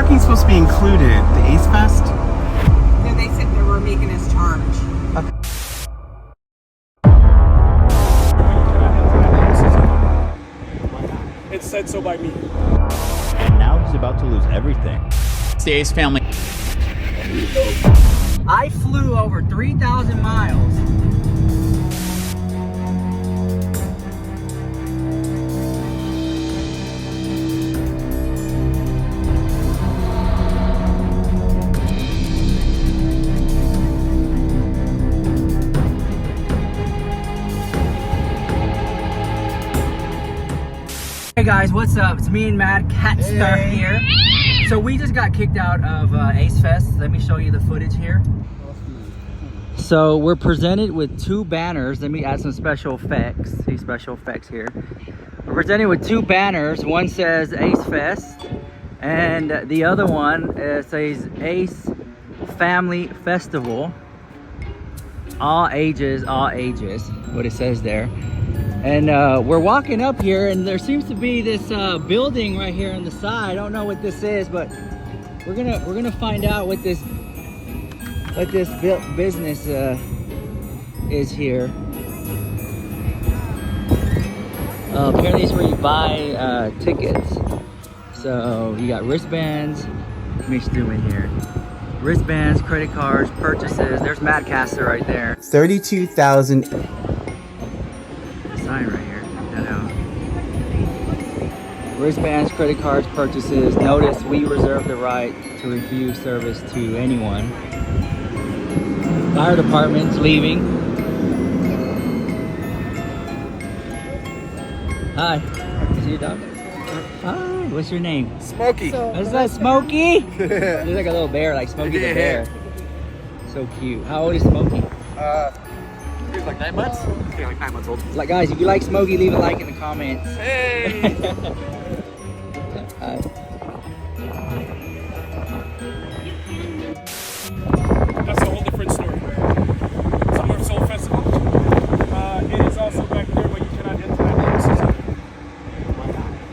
parking supposed to be included? The ACEFEST? No, they said they were making us charge. It's said so by me. And now he's about to lose everything. It's the Ace family. I flew over 3,000 miles. Hey guys, what's up? It's me and Madcatster here. So we just got kicked out of ACEFEST. Let me show you the footage here. So we're presented with two banners. Let me add some special effects. See special effects here. We're presented with two banners. One says ACEFEST and the other one says Ace Family Festival. All ages, what it says there. And we're walking up here, and there seems to be this building right here on the side. I don't know what this is, but we're gonna find out what this business is here. Apparently, it's where you buy tickets. So you got wristbands. Let me zoom in here. Wristbands, credit cards, purchases. There's Madcatster right there. 32,000. Sign right here. I know. Wristbands, credit cards, purchases. Notice we reserve the right to refuse service to anyone. Fire department's leaving. Hi. Is your dog? Hi. What's your name? Smokey. Is that Smokey? Looks like a little bear, like Smokey the bear. So cute. How old is Smokey? He's like 9 months? Okay, like 9 months old. Like, guys, if you like Smokey, leave a like in the comments. Hey! That's a whole different story. It's a North Soul Festival. It is also back there, but you cannot enter that premises.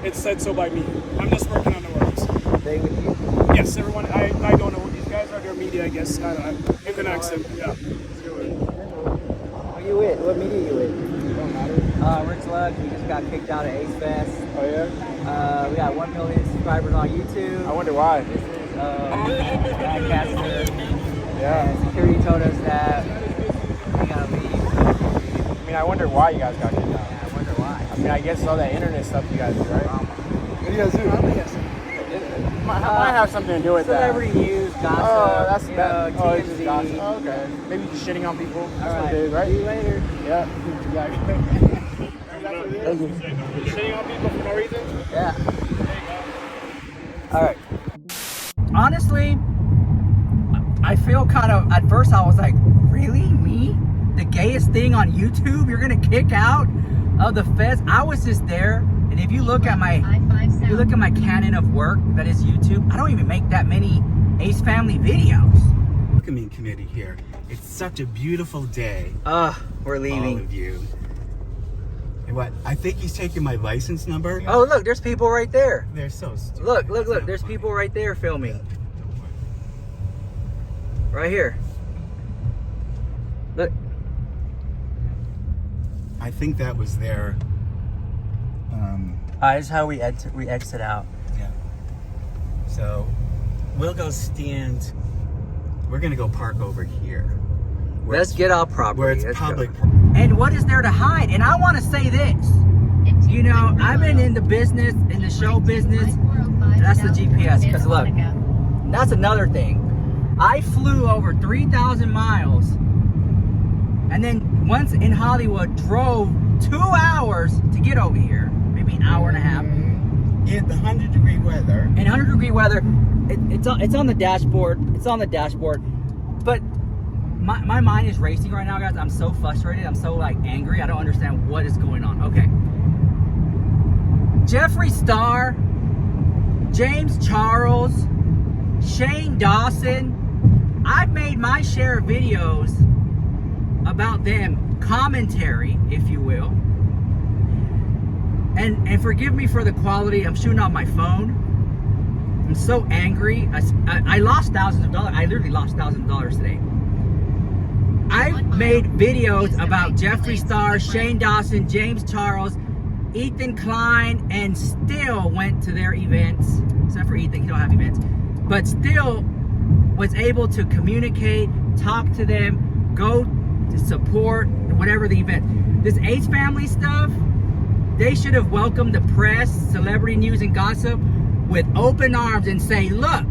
It's said so by me. I'm just working on the words. Stay with you. Yes, everyone. I don't know who these guys are. They're media, I guess. You can ask them. Yeah. Who you with? What media you with? Don't matter. Rich Luck. We just got kicked out of ACEFEST. Oh yeah. We got 1 million subscribers on YouTube. I wonder why. This is Madcatster. Yeah. And security told us that we gotta leave. I mean, I wonder why you guys got kicked out. Yeah, I wonder why. I mean, I guess all that internet stuff you guys do, right? What do you guys do? It might have something to do with Celebrity that. news, gossip. Oh, that's you bad. know, Oh, it's just TMZ. gossip. Oh, okay. Maybe just shitting on people. That's All what it is, right? See you later. Yeah. Exactly. That's what it is. Shitting on people for no reason? Yeah. All right. Honestly, I feel kind of, at first I was like, really? Me? The gayest thing on YouTube? You're gonna kick out of the fest? I was just there, and if you look at my canon of work, that is YouTube, I don't even make that many Ace Family videos. Welcoming committee here. It's such a beautiful day. We're All leaving. of you. And what? I think he's taking my license number. Oh, look, there's people right there. They're so stupid. Look, It's not there's funny. people right there filming. Right here. Look. I think that was their. This is how we exit out. Yeah. So, we'll go stand. We're gonna go park over here. Let's get our property. Where it's Let's go. public. And what is there to hide? And I want to say this. You know, I've been in the business, in the show business. That's the GPS. Because look, that's another thing. I flew over 3,000 miles. And then once in Hollywood, drove 2 hours to get over here. Maybe an hour and a half. In the 100-degree weather. In 100-degree weather, it's on the dashboard. It's on the dashboard. But my mind is racing right now, guys. I'm so frustrated. I'm so like angry. I don't understand what is going on. Okay. Jeffree Star, James Charles, Shane Dawson. I've made my share of videos about them, commentary, if you will. And forgive me for the quality. I'm shooting off my phone. I'm so angry. I lost thousands of dollars. I literally lost thousands of dollars today. I made videos about Jeffree Star, Shane Dawson, James Charles, Ethan Klein, and still went to their events. Except for Ethan, he don't have events. But still was able to communicate, talk to them, go to support whatever the event. This Ace family stuff, they should have welcomed the press, celebrity news, and gossip with open arms and say, look,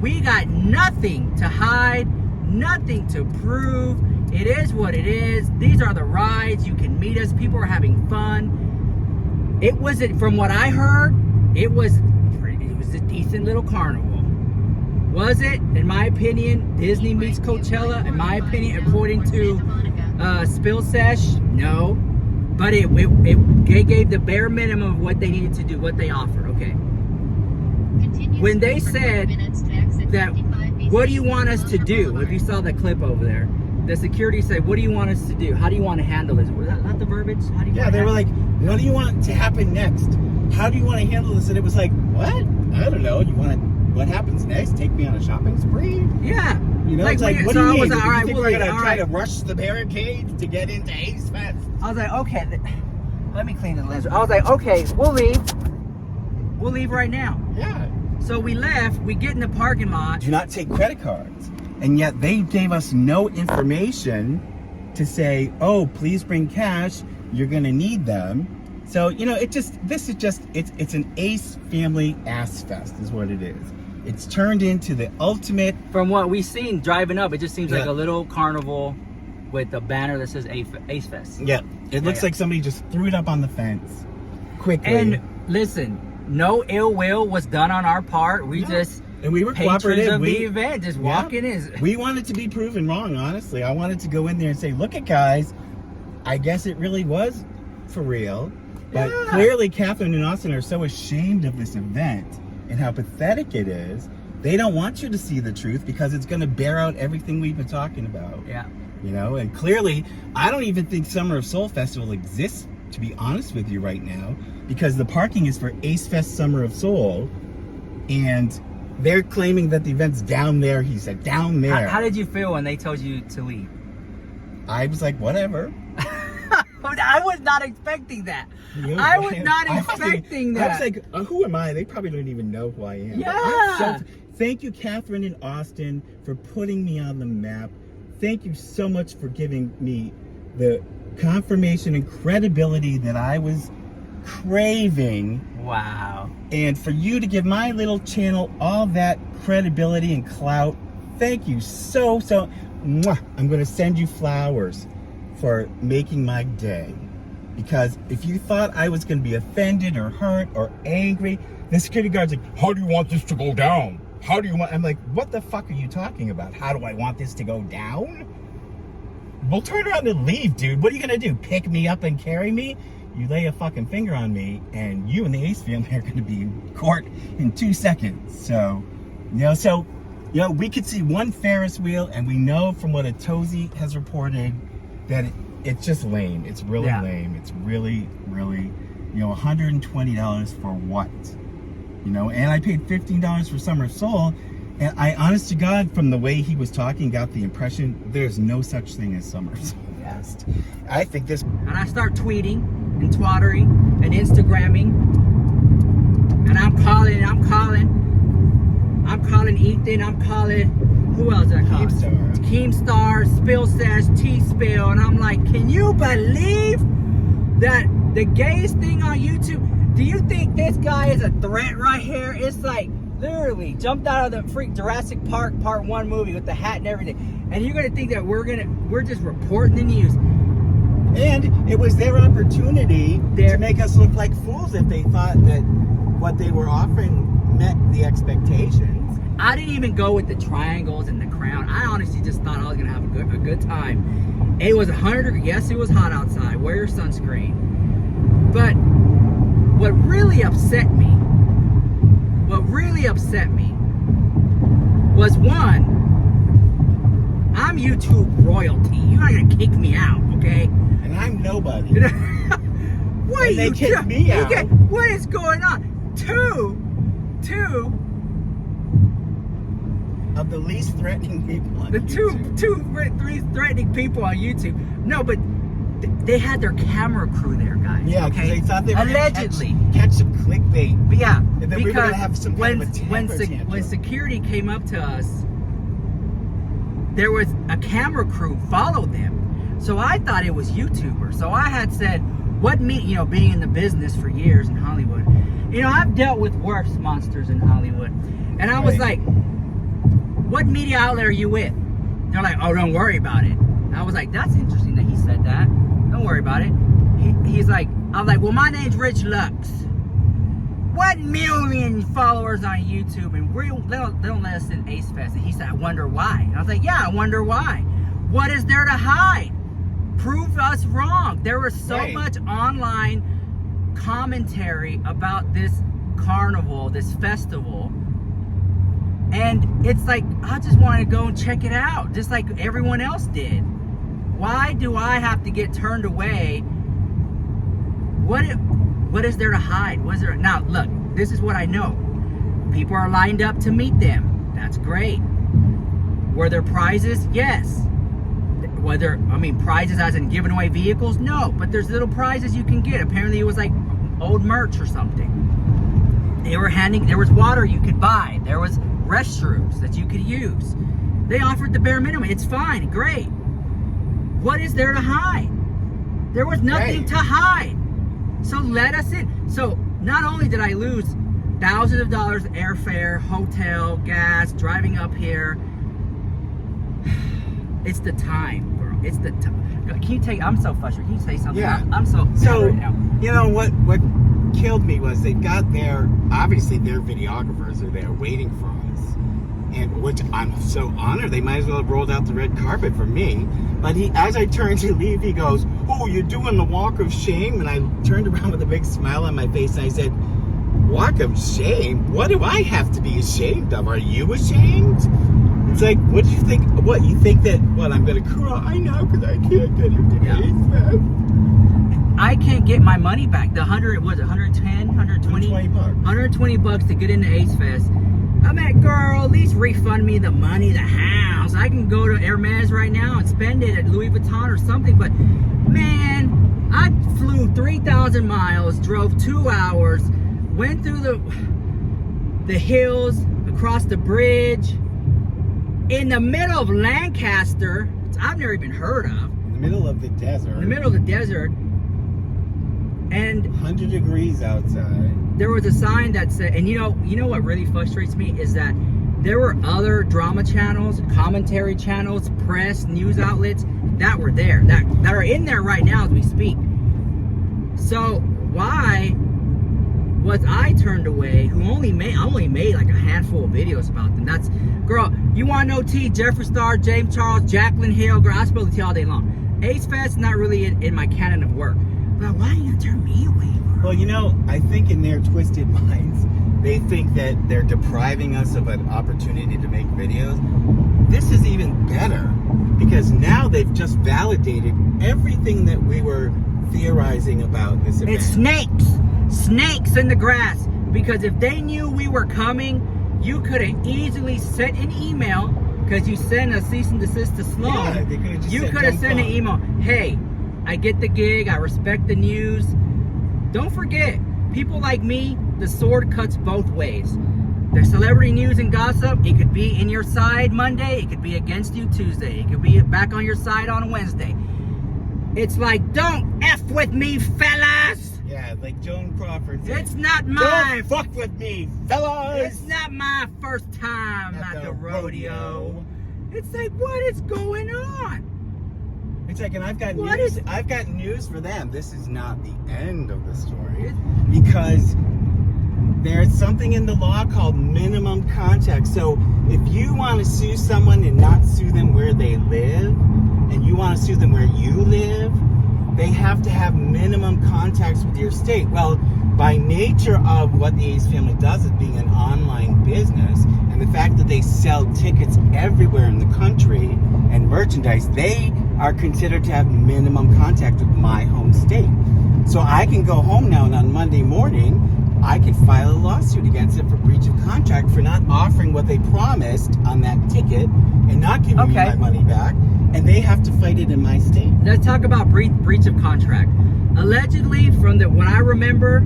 we got nothing to hide, nothing to prove. It is what it is. These are the rides. You can meet us. People are having fun. It wasn't, from what I heard, it was a decent little carnival. Was it? In my opinion, Disney meets Coachella. In my opinion, according to Spill Sesh, no. But it gave the bare minimum of what they needed to do, what they offered. Okay. When they said that, what do you want us to do? If you saw the clip over there, the security said, what do you want us to do? How do you want to handle this? Was that not the verbiage? How do you Yeah, they were like, what do you want to happen next? How do you want to handle this? And it was like, what? I don't know. What happens next? Take me on a shopping spree? Yeah. You know, Like, it's like, we- what so do I you was mean? like, Do all you right, think we'll we're leave, going to all try to right. rush the barricades to get into ACEFEST? I was like, okay, let me clean the lens. I was like, okay, we'll leave. We'll leave right now. Yeah. So we left. We get in the parking lot. Do not take credit cards. And yet they gave us no information to say, oh, please bring cash. You're going to need them. So, you know, it's an Ace family ass fest is what it is. It's turned into the ultimate. From what we've seen driving up, it just seems like Yeah. a little carnival with a banner that says ACEFEST. Yeah. It looks Yeah. like somebody just threw it up on the fence quickly. And listen, no ill will was done on our part. We just and we were patrons cooperative. of the event, just walking in. We wanted to be proven wrong, honestly. I wanted to go in there and say, look at guys, I guess it really was for real. But Yeah. clearly Catherine and Austin are so ashamed of this event and how pathetic it is. They don't want you to see the truth because it's going to bear out everything we've been talking about. Yeah. You know, and clearly, I don't even think Summer of Soul Festival exists, to be honest with you right now, because the parking is for AceFest Summer of Soul, and they're claiming that the event's down there. He said, down there. How did you feel when they told you to leave? I was like, whatever. I was not expecting that. You know, I was not I expecting I that. was like, who am I? They probably don't even know who I am. But Yeah. I'm so- thank you, Catherine and Austin, for putting me on the map. Thank you so much for giving me the confirmation and credibility that I was craving. Wow. And for you to give my little channel all that credibility and clout. Thank you so. Mwah. I'm going to send you flowers for making my day. Because if you thought I was going to be offended or hurt or angry, the security guard's like, how do you want this to go down? How do you want? I'm like, what the fuck are you talking about? How do I want this to go down? Well, turn around and leave, dude. What are you going to do? Pick me up and carry me? You lay a fucking finger on me, and you and the Ace family are going to be in court in 2 seconds. So, we could see one Ferris wheel, and we know from what Atozi has reported that it's just lame. It's really lame. It's really, really, $120 for what? And I paid $15 for Summer of Soul, and I, honest to God, from the way he was talking, got the impression there's no such thing as Summer of Soul Fest. I think this... And I start tweeting and twattering and Instagramming, and I'm calling Ethan, I'm calling, who else I call? Keemstar, Spill Sash, T-Spill, and I'm like, can you believe that the gayest thing on YouTube? Do you think this guy is a threat right here? It's like, literally, jumped out of the freak Jurassic Park Part 1 movie with the hat and everything. And you're gonna think that we're just reporting the news. And it was their opportunity to make us look like fools if they thought that what they were offering met the expectations. I didn't even go with the triangles and the crown. I honestly just thought I was gonna have a good time. It was 100 degrees. Yes, it was hot outside. Wear your sunscreen. But what really upset me was, one, I'm YouTube royalty. You're not gonna kick me out, okay? And I'm nobody. What and they kicked me out. What is going on? Two, of the least threatening people on The YouTube. three threatening people on YouTube. No, but they had their camera crew there, guys. Yeah, because okay? they thought they were allegedly gonna catch some clickbait. But yeah, And then we were because gonna have some kind of a temper tantrum. when security came up to us, there was a camera crew followed them. So I thought it was YouTubers. So I had said, being in the business for years in Hollywood, I've dealt with worse monsters in Hollywood. And I was Right. like, what media outlet are you with? They're like, oh, don't worry about it. I was like, that's interesting that he said that. Don't worry about it. He's like, I was like, well, my name's Rich Lux. 1 million followers on YouTube, and they don't let us in ACEFEST. And he said, I wonder why. And I was like, yeah, I wonder why. What is there to hide? Prove us wrong. There was so Right. much online commentary about this carnival, this festival. And it's like, I just want to go and check it out, just like everyone else did. Why do I have to get turned away? What is there to hide? What is there? Now, look, this is what I know. People are lined up to meet them. That's great. Were there prizes? Yes. Prizes as in giving away vehicles? No, but there's little prizes you can get. Apparently it was like old merch or something. There was water you could buy. There was restrooms that you could use. They offered the bare minimum. It's fine, great. What is there to hide? There was nothing Right. to hide. So let us in. So not only did I lose thousands of dollars airfare, hotel, gas, driving up here, it's the time, bro. It's the time. I'm so frustrated. Can you say something? Yeah. I'm so So, right now. what killed me was they got there, obviously their videographers are there waiting for us. And which I'm so honored, they might as well have rolled out the red carpet for me. But as I turned to leave, he goes, oh, you're doing the walk of shame? And I turned around with a big smile on my face and I said, walk of shame? What do I have to be ashamed of? Are you ashamed? It's like, what do you think? What, you think that, I'm going to cry now because I can't get into ACEFEST? I can't get my money back. The 110, 120? $120 to get into ACEFEST. I'm like, girl, at least refund me the money, the house. I can go to Hermes right now and spend it at Louis Vuitton or something. But, man, I flew 3,000 miles, drove 2 hours, went through the hills, across the bridge, in the middle of Lancaster, which I've never even heard of. In the middle of the desert. In the middle of the desert. And 100 degrees outside. there was a sign that said, and you know what really frustrates me is that there were other drama channels, commentary channels, press, news outlets that were there, that are in there right now as we speak. So why was I turned away, I only made like a handful of videos about them? That's, girl, you want to know T, Jeffree Star, James Charles, Jacqueline Hill, girl, I spill the tea all day long. ACEFEST is not really in my canon of work. But why you gonna turn me away, bro? Well, I think in their twisted minds, they think that they're depriving us of an opportunity to make videos. This is even better because now they've just validated everything that we were theorizing about this event. It's snakes in the grass. Because if they knew we were coming, you could have easily sent an email, because you send a cease and desist to Sloan. Yeah, they could have just you said, could have "Don't sent an come." email. Hey, I get the gig. I respect the news. Don't forget, people like me, the sword cuts both ways. There's celebrity news and gossip. It could be in your side Monday. It could be against you Tuesday. It could be back on your side on Wednesday. It's like, don't F with me, fellas. Yeah, like Joan Crawford said. It's not my Don't fuck with me, fellas. It's not my first time at the rodeo. It's like, what is going on? It's like, and I've got What news. is- I've got news for them. This is not the end of the story, because there's something in the law called minimum contact. So if you want to sue someone and not sue them where they live, and you want to sue them where you live, they have to have minimum contacts with your state. Well, by nature of what the Ace family does as being an online business, and the fact that they sell tickets everywhere in the country and merchandise, they are considered to have minimum contact with my home state. So I can go home now and on Monday morning I could file a lawsuit against it for breach of contract for not offering what they promised on that ticket and not giving me my money back, and they have to fight it in my state. Let's talk about breach of contract. Allegedly, from what I remember,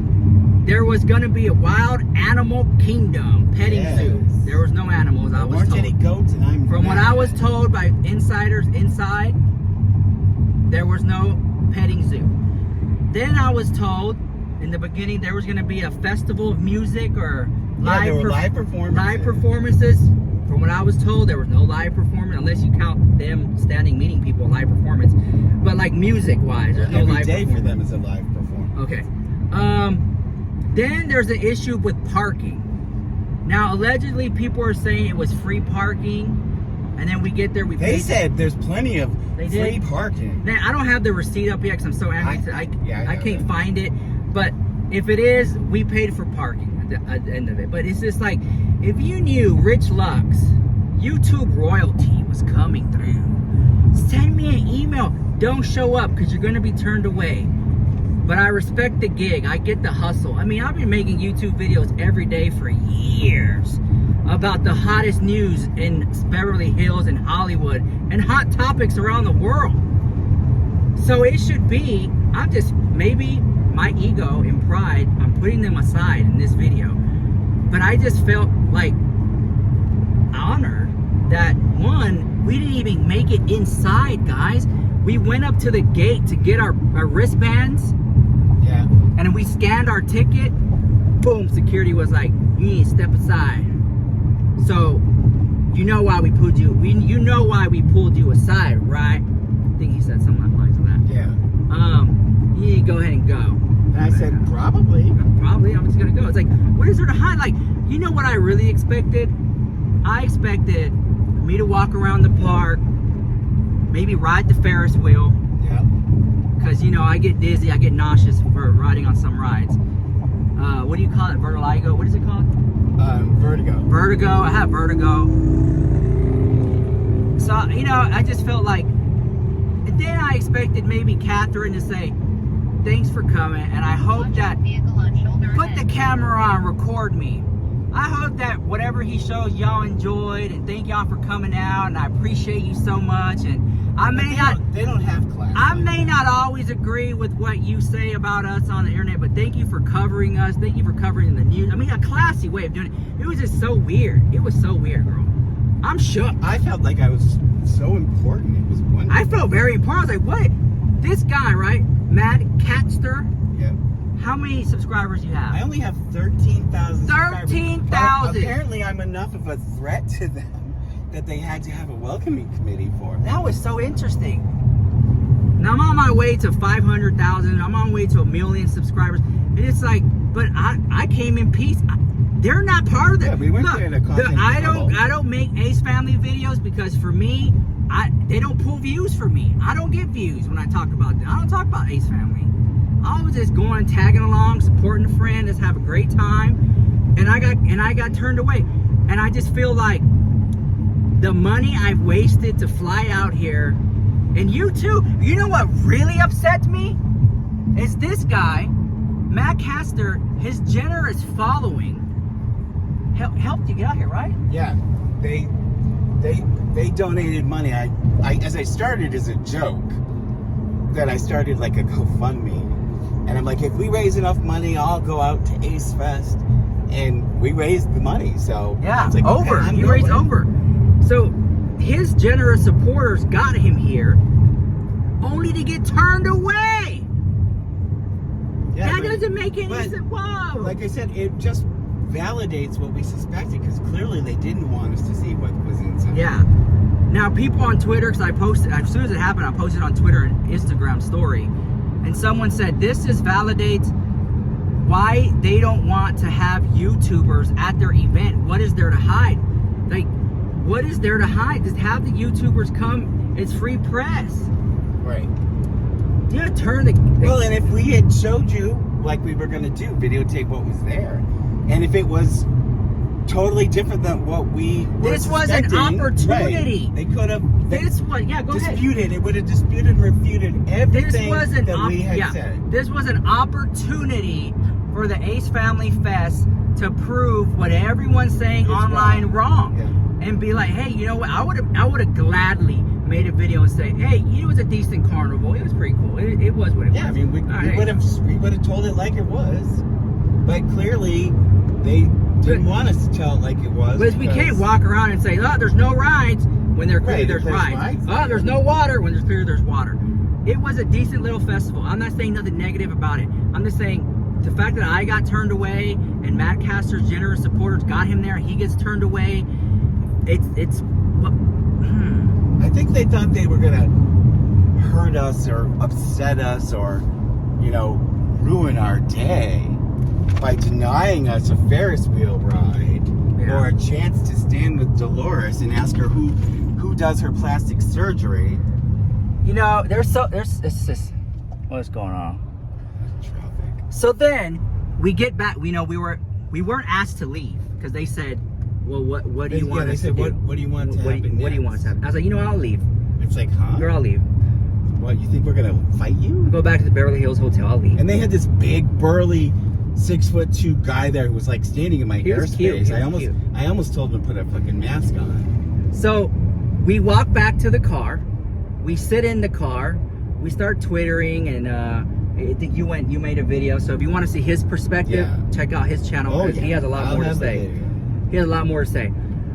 there was going to be a wild animal kingdom petting zoo. There was no animals. I was told. Any goats, and I'm from what I was told by insiders inside, there was no petting zoo. Then I was told in the beginning there was going to be a festival of music or live performances. From what I was told, there was no live performance unless you count them standing meeting people live performance. But like music wise, there's no live performance. Every day for them is a live performance. Okay. Then there's an issue with parking. Now allegedly people are saying it was free parking, and then we get there. They said there's plenty of free parking. Now, I don't have the receipt up yet because I'm so angry. I can't find it. But if it is, we paid for parking at the end of it. But it's just like, if you knew Rich Lux, YouTube royalty was coming through, send me an email. Don't show up because you're going to be turned away. But I respect the gig. I get the hustle. I mean, I've been making YouTube videos every day for years about the hottest news in Beverly Hills and Hollywood and hot topics around the world. So it should be, I'm just, maybe my ego and pride, I'm putting them aside in this video. But I just felt like honored that, one, we didn't even make it inside, guys. We went up to the gate to get our wristbands. Yeah. And we scanned our ticket. Boom, security was like, you need to step aside. So, you know why we pulled you, you know why we pulled you aside, right? I think he said something along the lines of that. Yeah. You need to go ahead and go. And I said, probably. Probably, I'm just gonna go. It's like, what is there to hide? Like, you know what I really expected? I expected me to walk around the park, maybe ride the Ferris wheel. Yeah. Because, you know, I get dizzy, I get nauseous for riding on some rides. What do you call it? Vertigo? What is it called? Vertigo. Vertigo. I have vertigo. So, you know, I just felt like, and then I expected maybe Catherine to say, thanks for coming, and I hope that, put the camera on, record me. I hope that whatever he shows y'all enjoyed, and thank y'all for coming out, and I appreciate you so much. And I may they don't have class. I may not always agree with what you say about us on the internet, but thank you for covering us. Thank you for covering the news. I mean, a classy way of doing it. It was just so weird. It was so weird, girl. I'm shook. I felt like I was so important. It was wonderful. I felt very important. I was like, what? This guy, right? Madcatster. Yeah. How many subscribers do you have? I only have 13,000 subscribers. 13,000. Apparently, I'm enough of a threat to them that they had to have a welcoming committee for me. That was so interesting. Now I'm on my way to 500,000. I'm on my way to 1 million subscribers. And it's like, but I came in peace. They're not part of that. Yeah, we went there in a content bubble. I don't make Ace Family videos because for me, they don't pull views for me. I don't get views when I talk about that. I don't talk about Ace Family. I was just going, tagging along, supporting a friend, just have a great time. And I got turned away. And I just feel like the money I've wasted to fly out here, and you too. You know what really upsets me? Is this guy, Madcatster, his generous following helped you get out here, right? Yeah, they donated money. I as I started as a joke, that I started like a GoFundMe, and I'm like, if we raise enough money, I'll go out to ACEFEST, and we raised the money. So yeah, like, over. Okay, you raised over. So his generous supporters got him here, only to get turned away. Yeah, that doesn't make any sense. Whoa. Like I said, it just validates what we suspected, because clearly they didn't want us to see what was inside. Yeah. Now people on Twitter, because I posted, as soon as it happened, I posted on Twitter and Instagram story, and someone said this just validates why they don't want to have YouTubers at their event. What is there to hide? Like, what is there to hide? Just have the YouTubers come. It's free press. Right. You gotta turn the well, and if we had showed you like we were going to do, videotape what was there, and if it was totally different than what we were this was an opportunity. Right, they could have disputed. It would have disputed and refuted everything that we had said. This was an opportunity for the Ace Family Fest to prove what everyone's saying online wrong. Yeah. And be like, hey, you know what? I would have gladly made a video and say, hey, it was a decent carnival. It was pretty cool. It was what it was. Yeah, I mean, we Right. would have told it like it was, but clearly they didn't want us to tell it like it was. But we can't walk around and say, oh, there's no rides when there clearly Right, there's there's rides. rides. Oh, there's no water when there's clearly there's water. It was a decent little festival. I'm not saying nothing negative about it. I'm just saying the fact that I got turned away and Madcatster's generous supporters got him there, he gets turned away. It's. I think they thought they were gonna hurt us or upset us or, you know, ruin our day by denying us a Ferris wheel ride or a chance to stand with Dolores and ask her who does her plastic surgery. You know, it's just what's going on. Traffic. So then we get back. We weren't asked to leave because they said, well, what do you want they us said, to do? what do you want to happen What do you want us to happen? I was like, you know what, I'll leave. It's like, huh? Girl, I'll leave. What, you think we're gonna fight you? Go back to the Beverly Hills Hotel. I'll leave. And they had this big, burly, 6'2" guy there who was like standing in my He was cute. airspace. He was cute. I almost told him to put a fucking mask on. So we walk back to the car. We sit in the car. We start twittering, and I think you made a video. So if you want to see his perspective, check out his channel because he has a lot more to say. He has a lot more to say.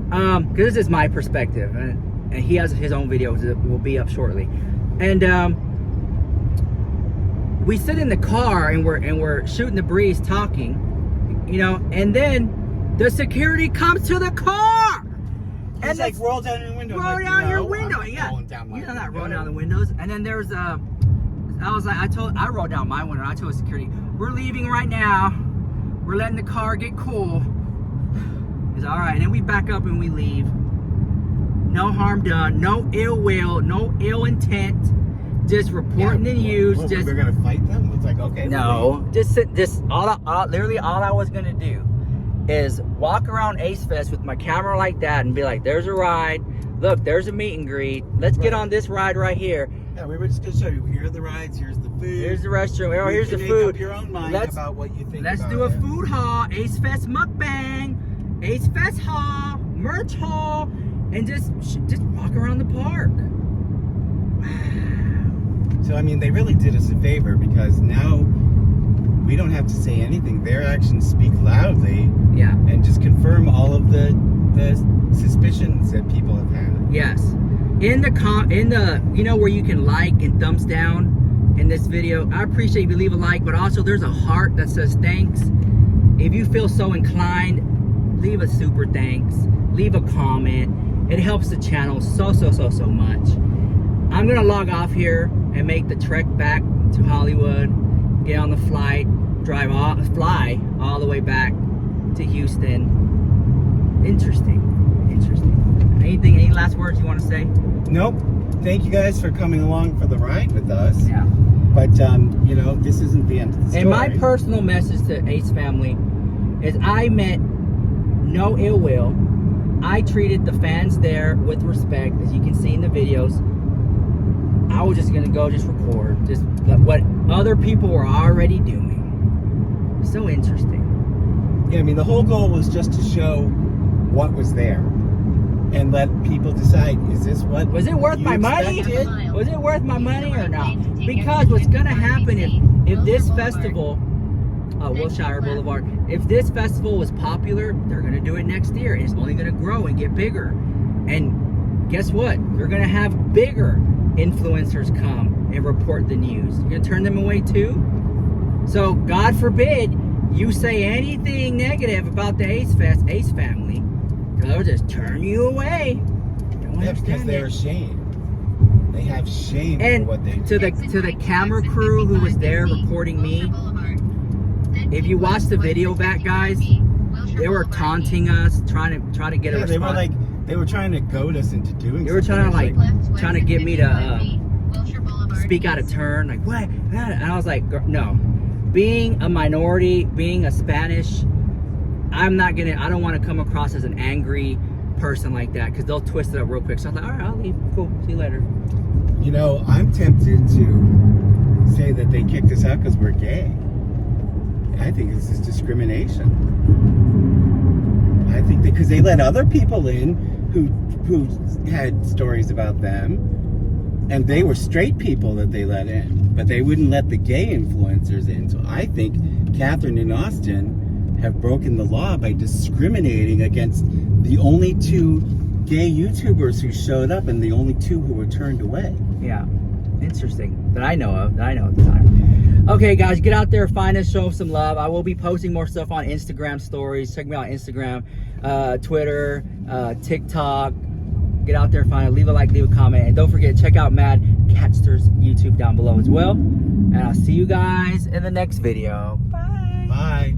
Because this is my perspective, and he has his own videos that will be up shortly. And we sit in the car and we're shooting the breeze, talking, you know, and then the security comes to the car. And it's like, roll down your window. Roll like, down no, your window. I'm Yeah. rolling down my You know that, window. roll down the windows. And then there's I was like, I rolled down my window. I told security, we're leaving right now. We're letting the car get cool. He's all right. And then we back up and we leave. No harm done. No ill will. No ill intent. Just reporting the news. What, Just we're gonna fight them. It's like, okay. no. Just literally all I was gonna do is walk around ACEFEST with my camera like that and be like, there's a ride. Look, there's a meet and greet. Let's get on this ride right here. Yeah, we were just gonna show you. Here are the rides. Here's the food. Here's the restroom. Oh, You here's the can food. Make up your own mind about what you think. Let's about do a it. food haul, ACEFEST mukbang, ACEFEST haul, merch haul, and just walk around the park. So I mean, they really did us a favor because now we don't have to say anything. Their actions speak loudly. Yeah. And just confirm all of the suspicions that people have had. Yes. In the you know where you can like and thumbs down in this video, I appreciate if you leave a like, but also there's a heart that says thanks. If you feel so inclined, leave a super thanks, leave a comment. It helps the channel so much. I'm gonna log off here and make the trek back to Hollywood, get on the flight, fly all the way back to Houston. Interesting. Any last words you want to say? Nope. Thank you guys for coming along for the ride with us. Yeah. But you know, this isn't the end of the story. And my personal message to Ace family is I meant no ill will. I treated the fans there with respect, as you can see in the videos. I was just gonna go just record just what other people were already doing. So interesting. Yeah, I mean, the whole goal was just to show what was there and let people decide, is this what Was it worth you my money? expected? Was it worth my money or not? Because what's gonna happen if this festival, Wilshire Boulevard, if this festival was popular, they're gonna do it next year. It's only gonna grow and get bigger. And guess what? They're gonna have bigger influencers come and report the news. You're gonna turn them away too? So God forbid you say anything negative about the Ace family, they'll just turn you away. Don't Yeah, because understand they're it. ashamed. They have shame And for what they to do. the camera crew who was there reporting me, if you watch the video back, guys, they were taunting us, trying to get a Yeah, response. they were trying to goad us into doing. They were trying something. to trying to get me to speak out of turn, like what? And I was like, no. Being a minority, being a Spanish, I don't want to come across as an angry person like that because they'll twist it up real quick. So I was like, all right, I'll leave. Cool. See you later. You know, I'm tempted to say that they kicked us out because we're gay. I think this is discrimination. I think because they let other people in who had stories about them, and they were straight people that they let in, but they wouldn't let the gay influencers in. So I think Catherine and Austin have broken the law by discriminating against the only 2 gay YouTubers who showed up and the only 2 who were turned away. Yeah, interesting. That I know of at the time. Okay, guys, get out there, find us, show us some love. I will be posting more stuff on Instagram stories. Check me out on Instagram, Twitter, TikTok. Get out there, find it, leave a like, leave a comment, and don't forget, check out Madcatster's YouTube down below as well. And I'll see you guys in the next video. Bye. Bye.